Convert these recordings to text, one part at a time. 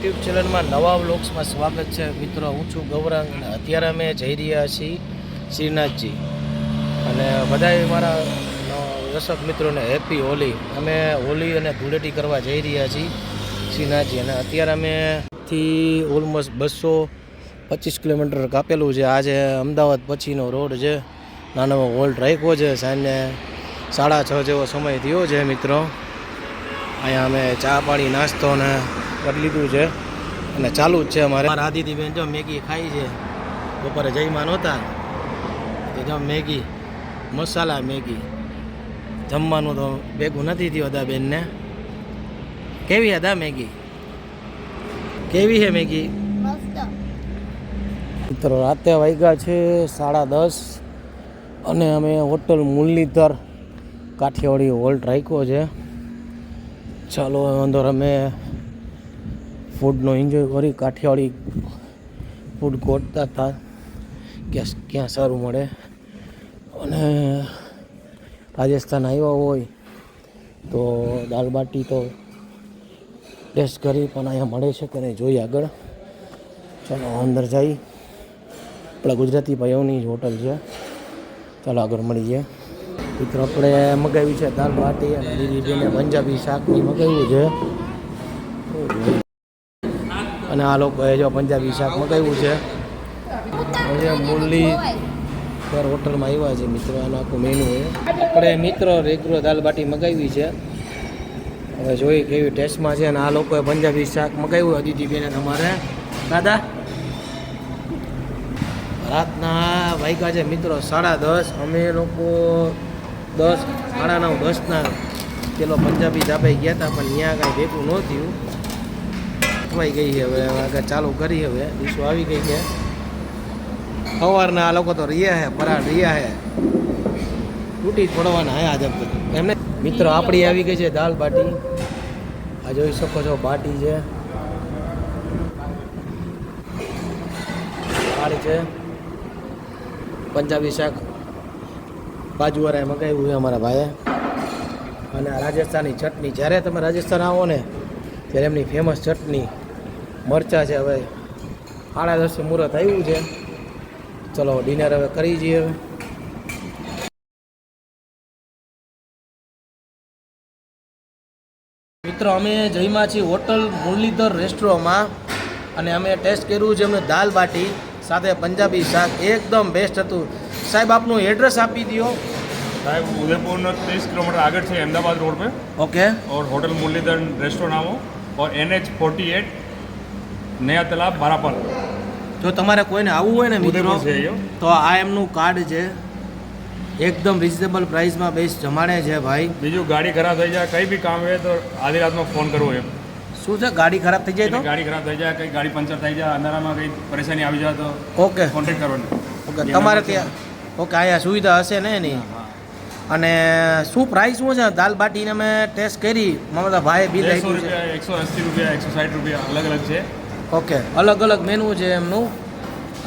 YouTube ચેનલમાં નવા વ્લોગ્સમાં સ્વાગત છે મિત્રો. હું છું ગૌરાંગ અને અત્યારે અમે જઈ રહ્યા છીએ શ્રીનાથજી અને બધાય મારા દર્શક મિત્રોને હેપી હોલી. અમે હોલી અને ધૂળેટી કરવા જઈ રહ્યા છીએ શ્રીનાથજી અને અત્યારે અમે થી ઓલમોસ્ટ 225 કિલોમીટર કાપેલું છે. આજે અમદાવાદ પછીનો રોડ છે, નાનો હોલ્ટ રાખ્યો છે. સાંજે 6:30 જેવો સમય થયો છે મિત્રો. અહીંયા અમે ચા પાણી નાસ્તો ને કરી લીધું છે અને ચાલુ જ છે અમારે. મારા આદિતીબેન જો મેગી ખાઈ છે, બપોરે જઈમાં નહોતા તો જો મેગી, મસાલા મેગી. જમવાનું તો ભેગું નથી થયું અદાબેનને. કેવી અદા મેગી? કેવી છે મેગી? મિત્રો રાતે વાગ્યા છે 10:30 અને અમે હોટલ મુરલીધર કાઠિયાવાડી હોલ્ટ રાખ્યો છે. ચાલો અંદર અમે ફૂડનો એન્જોય કરી. કાઠિયાવાડી ફૂડ ગોતતા હતા કે ક્યાં સારું મળે, અને રાજસ્થાન આવ્યા હોય તો દાલ બાટી તો ટેસ્ટ કરી, પણ અહીંયા મળે છે કે નહીં જોઈએ આગળ. ચાલો અંદર જઈ. આપણા ગુજરાતી ભાઈઓની જ હોટલ છે. ચાલો આગળ મળીએ. મિત્રો આપણે મગાવ્યું છે દાલ બાટી અને દીદીબેને પંજાબી શાકની મગાવ્યું છે. અને આ લોકોએ જો પંજાબી શાક મગાવ્યું છે. મુરલી હોટલમાં આવ્યા છે મિત્રો. આનું આખું મેનુ છે. આપણે મિત્રો રેગ્યુલર દાલ બાટી મગાવી છે, હવે જોઈએ કેવી ટેસ્ટમાં છે. અને આ લોકોએ પંજાબી શાક મગાવ્યું અદિતિબેને. તમારે દાદા રાતના વાગ્યા છે મિત્રો 10:30. અમે લોકો 10, 9:30, 10ના પેલો પંજાબી ધાબે ગયા હતા, પણ ત્યાં કાંઈ ભેગું ન થયું. થવાઈ ગઈ છે. હવે આગળ ચાલુ કરી. હવે ડીશો આવી ગઈ છે. સવારના આ લોકો તો રહ્યા છે, પરાઠ રહ્યા છે, તૂટી જ પડવાના હે આજે એમને. મિત્રો આપણી આવી ગઈ છે દાલ બાટી. આ જોઈ શકો છો બાટી છે, સારી છે. પંજાબી શાક બાજુવાળાએ મગાવ્યું છે અમારા ભાઈએ. અને આ રાજસ્થાની ચટણી. જ્યારે તમે રાજસ્થાન આવો ને ત્યારે એમની ફેમસ ચટણી મરચાં છે. હવે 10:30 મુહૂર્ત આવ્યું છે. ચલો ડિનર હવે કરી જઈએ. હવે મિત્રો અમે જઈમાં છીએ હોટલ મુરલીધર રેસ્ટોરન્ટમાં અને અમે ટેસ્ટ કર્યું છે એમને દાલ બાટી સાથે પંજાબી શાક. એકદમ બેસ્ટ હતું. સાહેબ આપનું એડ્રેસ આપી દો. साहब उदयपुर 30 किलोमीटर आगे है अहमदाबाद रोड पे. ओके. और होटल मुरलीधर रेस्टोरेंट आओ और NH 48 नया तालाब बारापल. જો તમારે કોઈને આવવું હોય ને મિત્રો તો આ એમનું કાર્ડ છે. એકદમ રિઝનેબલ પ્રાઇસમાં બેસ્ટ જમાડે છે ભાઈ. બીજું ગાડી ખરાબ થઈ જાય, કંઈ બી કામ હોય તો આધી રાતમાં ફોન કરવો એમ. શું છે? ગાડી ખરાબ થઈ જાય તો? ગાડી ખરાબ થઈ જાય, કંઈ ગાડી પંચર થઈ જાય, અંધારામાં કંઈ પરેશાની આવી જાય તો ઓકે કોન્ટેક્ટ કરવાનો. ઓકે તમારે ત્યાં ઓકે અહીંયા સુવિધા હશે ને એની. અને શું પ્રાઇસ શું છે? દાલ બાટીને અમે ટેસ્ટ કરી, મારા ભાઈએ બિલ આપ્યું છે. 180 રૂપિયા, 160 રૂપિયા અલગ અલગ છે. ઓકે, અલગ અલગ મેનુ છે એમનું.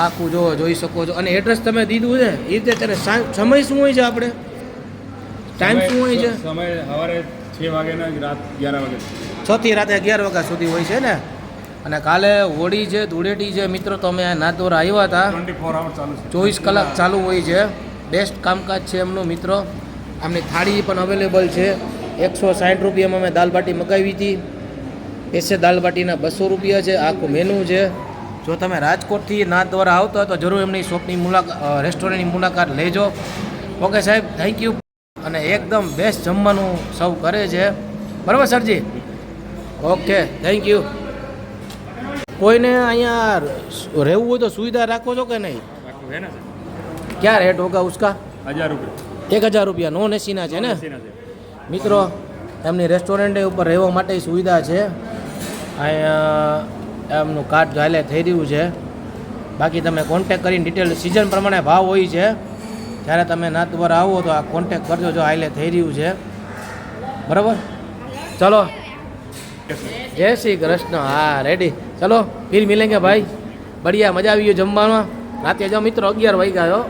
આખું જોઈ શકો છો. અને એડ્રેસ તમે દીધું છે એ રીતે. ત્યારે સમય શું હોય છે? આપણે ટાઈમ શું હોય છે? સમય સવારે 6 વાગ્યાના રાત 11 વાગે, 6 થી રાતે 11 વાગ્યા સુધી હોય છે ને. અને કાલે હોળી છે, ધૂળેટી છે મિત્રો. તો અમે નાથદ્વારા આવ્યા હતા. 24 અવર ચાલુ છે, 24 કલાક ચાલુ હોય છે. બેસ્ટ કામકાજ છે એમનું મિત્રો. આમની થાળી પણ અવેલેબલ છે. 160 રૂપિયામાં અમે દાલ બાટી મગાવી હતી. એસે દાલ બાટીના 200 રૂપિયા છે. આખું મેનુ છે. જો તમે રાજકોટથી નાથદ્વારા આવતા હોય તો જરૂર એમની શોપની રેસ્ટોરન્ટની મુલાકાત લેજો. ઓકે સાહેબ, થેન્ક યુ. અને એકદમ બેસ્ટ જમવાનું સર્વ કરે છે. બરાબર સરજી? Okay, thank you. કોઈને અહીંયા રહેવું હોય તો સુવિધા રાખો છો કે નહીં? ક્યાં રેટ હોગા ઉસકા? 1000 રૂપિયા. 1000 રૂપિયા નોન એસીના છે ને મિત્રો. એમની રેસ્ટોરન્ટ ઉપર રહેવા માટે સુવિધા છે. અહીંયા એમનું કાર્ડ હાલે થઈ રહ્યું છે. બાકી તમે કોન્ટેક કરીને ડિટેલ સિઝન પ્રમાણે ભાવ હોય છે. જ્યારે તમે નાથદ્વારા આવો તો આ કોન્ટેક કરજો. જો હાલે થઈ રહ્યું છે. બરાબર? ચલો, જય શ્રી કૃષ્ણ. હા રેડી. ચલો ફિર મિલેંગે ભાઈ. બઢિયા, મજા આવી ગયો જમવામાં. રાતે જો મિત્રો 11 વાગ્યા.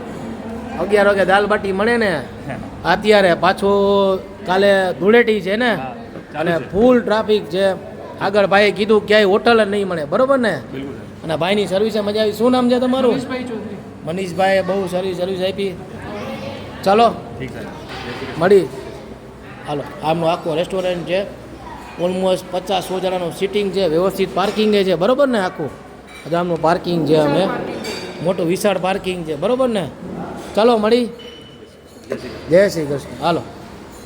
11 વાગે દાલ બાટી મળે ને. અત્યારે પાછું કાલે ધૂળેટી છે ને, અને ફૂલ ટ્રાફિક છે. આગળ ભાઈએ કીધું ક્યાંય હોટલ જ નહીં મળે, બરોબર ને? બિલકુલ સાહેબ. અને ભાઈની સર્વિસે મજા આવી. શું નામ છે તમારું? મનીષભાઈ ચૌધરી. મનીષભાઈએ બહુ સારી સર્વિસ આપી. ચાલો ઠીક સાહેબ. મળી. હાલો, આમનું આખું રેસ્ટોરન્ટ છે. ઓલમોસ્ટ 50-100 જણાનું સિટિંગ છે, વ્યવસ્થિત પાર્કિંગ છે, બરોબર ને? આખું આમનું પાર્કિંગ છે, અમે મોટું વિશાળ પાર્કિંગ છે, બરોબર ને? ચાલો મળી. જય શ્રી કૃષ્ણ. હાલો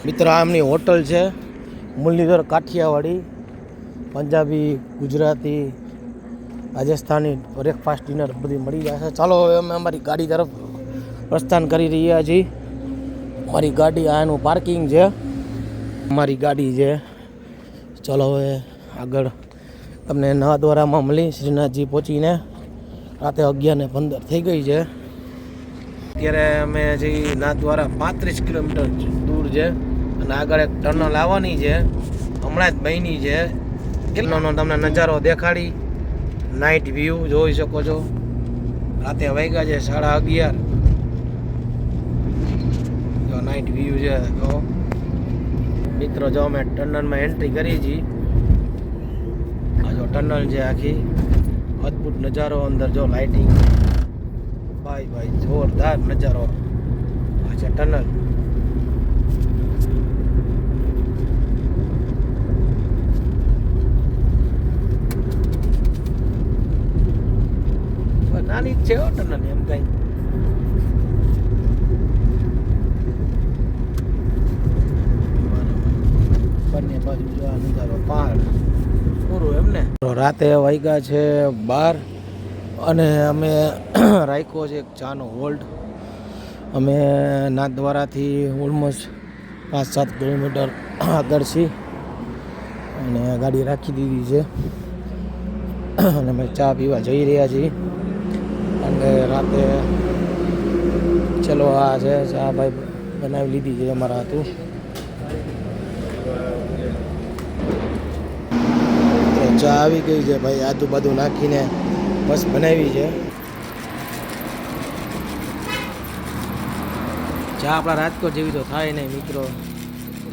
મિત્ર, આમની હોટલ છે મુરલીધર કાઠિયાવાડી, પંજાબી, ગુજરાતી, રાજસ્થાની બ્રેકફાસ્ટ ડિનર બધી મળી જશે. ચાલો હવે અમે અમારી ગાડી તરફ પ્રસ્થાન કરી રહ્યા છીએ. અમારી ગાડી આનું પાર્કિંગ છે, અમારી ગાડી છે. ચાલો હવે આગળ તમને નાથદ્વારામાં મળી. શ્રીનાથજી પહોંચીને રાતે 11:15 થઈ ગઈ છે. અત્યારે અમે જઈ નાથદ્વારા 35 કિલોમીટર દૂર છે અને આગળ એક ટનલ આવવાની છે, હમણાં જ બની છે. કેટલોનો તમને નજારો દેખાડી, નાઇટ વ્યૂ જોઈ શકો છો. રાતે વાગ્યા છે 11:30. જો નાઇટ વ્યૂ છે. તો મિત્રો જો અમે ટનલમાં એન્ટ્રી કરી છીએ. આ જો ટનલ છે, આખી અદ્ભુત નજારો. અંદર જો લાઇટિંગ, ભાઈ જોરદાર નજારો. આ છે ટનલ. નાની જ છે ટનલ, એમ કઈ. બંને બાજુ જો આ નજારો, પહાડ પૂરું એમ ને. રાતે વાગ્યા છે 12 અને અમે રાખ્યો છે એક ચાનો હોલ્ડ. અમે નાથદ્વારાથી ઓલમોસ્ટ 5-7 કિલોમીટર આગળ છીએ અને ગાડી રાખી દીધી છે અને અમે ચા પીવા જઈ રહ્યા છીએ. અને રાતે ચલો આ છે ચા ભાઈ બનાવી લીધી છે અમારા હાથું. ચા આવી ગઈ છે ભાઈ, આદુ બાદુ નાખીને બસ બનાવી છે ચા. આપણા રાજકોટ જેવી તો થાય નહીં મિત્રો,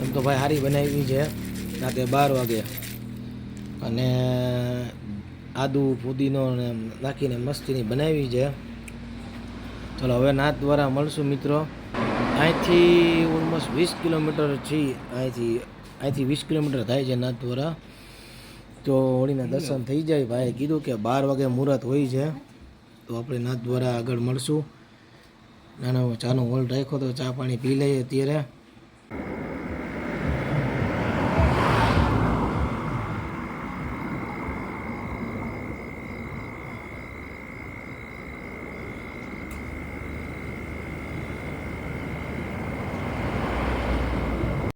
એમ તો ભાઈ સારી બનાવી છે. રાતે 12 વાગે અને આદુ ફુદીનો ને નાખીને મસ્તીની બનાવી છે. ચલો હવે નાથદ્વારા મળશું મિત્રો. અહીંથી ઓલમોસ્ટ 20 કિલોમીટર છે. અહીંથી 20 કિલોમીટર થાય છે નાથદ્વારા. તો હોળીના દર્શન થઈ જાય. ભાઈએ કીધું કે 12 વાગે મુહૂર્ત હોય છે, તો આપણે નાથદ્વારા આગળ મળશું. નાનો ચાનો હોલ્ડ રાખ્યો તો ચા પાણી પી લઈએ અત્યારે.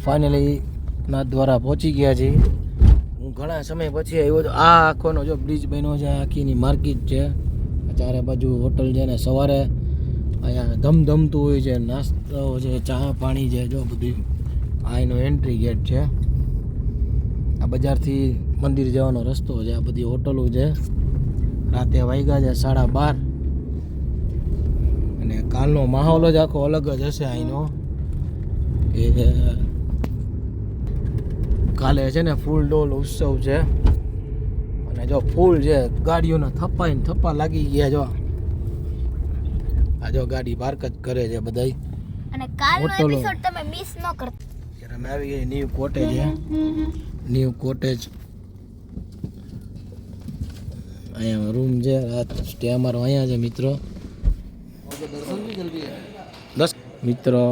ફાઇનલી નાથદ્વારા પહોંચી ગયા છીએ. હું ઘણા સમય પછી આવ્યો તો. આ આખોનો જો બ્રિજ બન્યો છે, આખીની માર્કેટ છે, ચારે બાજુ હોટલ છે ને સવારે અહીંયા ધમધમતું હોય છે, નાસ્તો છે, ચા પાણી છે, જો બધું. આ એનો એન્ટ્રી ગેટ છે. આ બજારથી મંદિર જવાનો રસ્તો છે. આ બધી હોટલો છે. રાતે વાગ્યા છે 12:30 અને કાલનો માહોલ જ આખો અલગ જ હશે અહીંનો. કે કાલે છે ને ફૂલ ડોલ ઉત્સવ છે અને જો ફૂલ છે, ગાડીઓના થપ્પા લાગી ગયા. જો આ જો ગાડી પાર્ક જ કરે છે બધાય. અને કાલનો એપિસોડ તમે મિસ ન કરતા. ત્યારે અમે આવી ગઈ ન્યૂ કોટેજ છે. ન્યૂ કોટેજ અહીંયા રૂમ છે. રાત સ્ટે અમારો અહીંયા છે મિત્રો. મિત્રો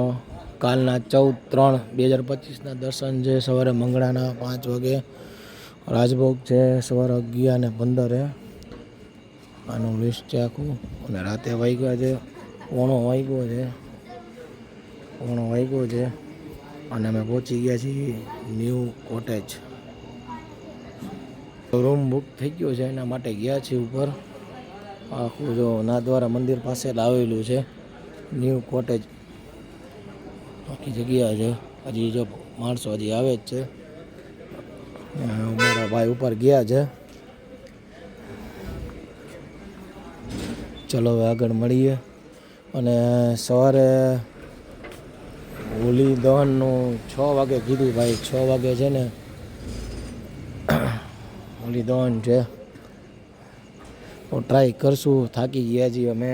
કાલના 14/3/2025 દર્શન છે. સવારે મંગળાના 5 વાગે રાજભોગ છે. સવારે 11:15 આનું લિસ્ટ છે આખું. અને રાતે વાગ્યા છે 1 વાગ્યો છે અને અમે પહોંચી ગયા છીએ ન્યૂ કોટેજ. રૂમ બુક થઈ ગયો છે, એના માટે ગયા છીએ ઉપર. આખું જો નાથદ્વારા મંદિર પાસે આવેલું છે ન્યૂ કોટેજ. આખી જગ્યા છે. હજી જો માણસો હજી આવે જ છે. મારા ભાઈ ઉપર ગયા છે. ચલો હવે આગળ મળીએ. અને સવારે હોલી દહનનું 6 વાગે કીધું ભાઈ. 6 વાગે છે ને લીધો છે. તો ટ્રાય કરશું. થાકી ગયા છીએ અમે.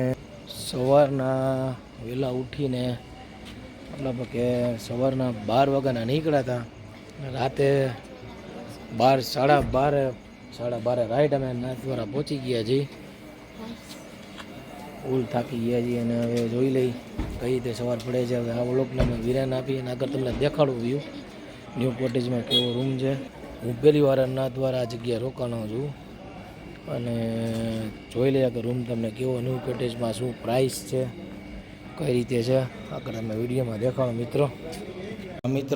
સવારના વહેલા ઉઠીને મતલબ કે સવારના 12 વાગ્યાના નીકળ્યા હતા. રાતે 12:30 રાઈટ અમે નાથદ્વારા પહોંચી ગયા છીએ. ફૂલ થાકી ગયા છીએ અને હવે જોઈ લઈ કઈ રીતે સવાર પડે છે. હવે આ વ્લોગને અમે વિરામ આપી અને આગળ તમને દેખાડું વ્યૂ ન્યૂ કોટેજમાં કેવો રૂમ છે. હું પહેલી વાર નાથદ્વારા આ જગ્યાએ રોકાણો છું અને જોઈ લઈએ કે રૂમ તમને કેવો ન્યૂ કોટેજમાં શું પ્રાઇસ છે, કઈ રીતે છે, આગળ અમે વિડીયોમાં દેખાડો મિત્રો.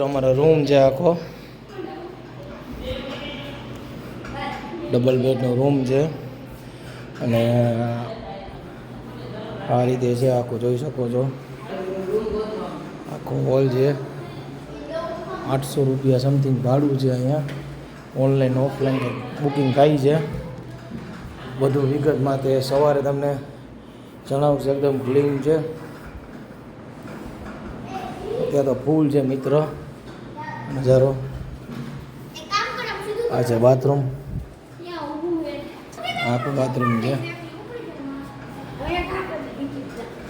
અમારો રૂમ છે આખો ડબલ બેડનો રૂમ છે અને આ રીતે છે આખો, જોઈ શકો છો. આખો હોલ છે. 800 રૂપિયા સમથિંગ ભાડું છે. અહીંયા ઓનલાઈન ઓફલાઈન બુકિંગ થાય છે. બધું વિગતમાં તે સવારે તમને જણાવશે. એકદમ ક્લીન છે. ત્યાં તો ફૂલ છે મિત્રો નજારો. આ છે બાથરૂમ. આખું બાથરૂમ છે.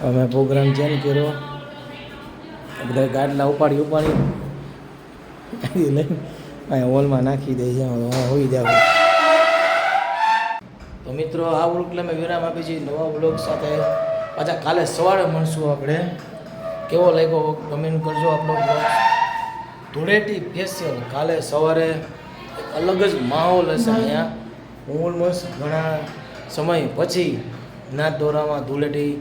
અમે પ્રોગ્રામ ચેન્જ કર્યો. બધા ગાડલા ઉપાડી લઈને અહીંયા હોલમાં નાખી દે છે. હોઈ જાવ. તો મિત્રો આ વ્લોગ અમે વિરામ આપી છીએ. નવા વ્લોગ સાથે પાછા કાલે સવારે મળશું આપણે. કેવો લાગ્યો કમેન્ટ કરજો આપણો વ્લોગ. ધૂળેટી ફેસ્ટિવલ કાલે સવારે એક અલગ જ માહોલ હશે અહીંયા. ઓલમોસ્ટ ઘણા સમય પછી નાથદ્વારામાં ધૂળેટી.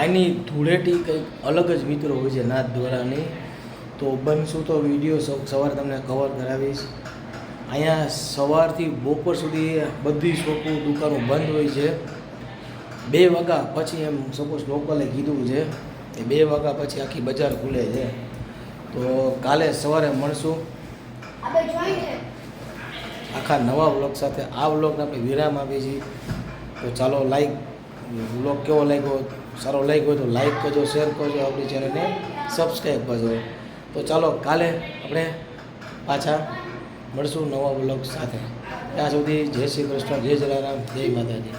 આની ધૂળેટી કંઈક અલગ જ મિત્રો હોય છે નાથદ્વારાની. તો બનશું તો વિડીયો સવારે તમને કવર કરાવીશ. અહીંયા સવારથી બપોર સુધી બધી શોપો દુકાનો બંધ હોય છે. 2 વાગ્યા પછી એમ સપોઝ લોકલે કીધું છે કે 2 વાગ્યા પછી આખી બજાર ખુલે છે. તો કાલે સવારે મળશું આખા નવા વ્લોગ સાથે. આ વ્લોગને આપણે વિરામ આપીએ છીએ. તો ચાલો લાઈક, વ્લોગ કેવો લાગ્યો, સારો લાગ્યો હોય તો લાઈક કરજો, શેર કરજો, આપણી ચેનલને સબસ્ક્રાઈબ કરજો. તો ચાલો કાલે આપણે પાછા મળશું નવા વ્લોગ સાથે. ત્યાં સુધી જય શ્રી કૃષ્ણ, જય જલારામ, જય માતાજી.